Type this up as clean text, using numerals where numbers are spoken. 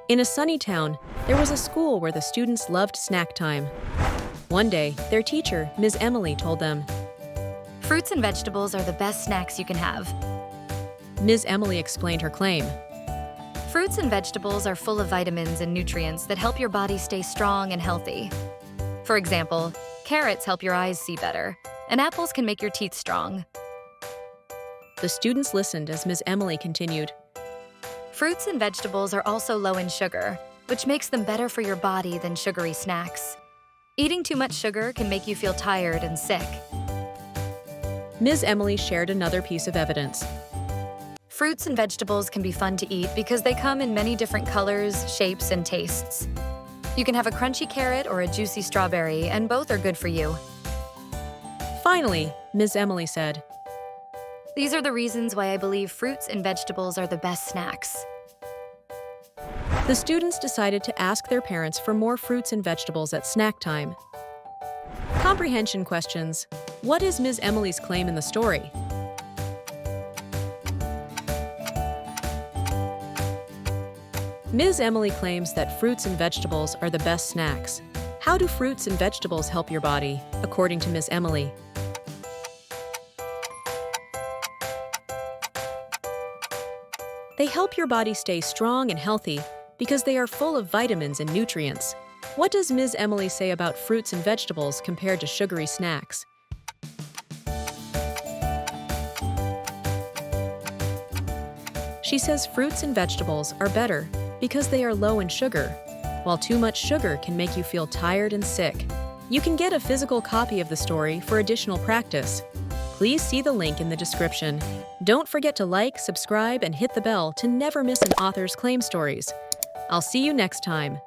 In a sunny town, there was a school where the students loved snack time. One day, their teacher, Ms. Emily, told them, Fruits and vegetables are the best snacks you can have. Ms. Emily explained her claim. Fruits and vegetables are full of vitamins and nutrients that help your body stay strong and healthy. For example, carrots help your eyes see better, and apples can make your teeth strong. The students listened as Ms. Emily continued. Fruits and vegetables are also low in sugar, which makes them better for your body than sugary snacks. Eating too much sugar can make you feel tired and sick. Ms. Emily shared another piece of evidence. Fruits and vegetables can be fun to eat because they come in many different colors, shapes, and tastes. You can have a crunchy carrot or a juicy strawberry, and both are good for you. Finally, Ms. Emily said, These are the reasons why I believe fruits and vegetables are the best snacks. The students decided to ask their parents for more fruits and vegetables at snack time. Comprehension questions. What is Ms. Emily's claim in the story? Ms. Emily claims that fruits and vegetables are the best snacks. How do fruits and vegetables help your body, according to Ms. Emily? They help your body stay strong and healthy because they are full of vitamins and nutrients. What does Ms. Emily say about fruits and vegetables compared to sugary snacks? She says fruits and vegetables are better because they are low in sugar, while too much sugar can make you feel tired and sick. You can get a physical copy of the story for additional practice. Please see the link in the description. Don't forget to like, subscribe, and hit the bell to never miss an author's claim stories. I'll see you next time.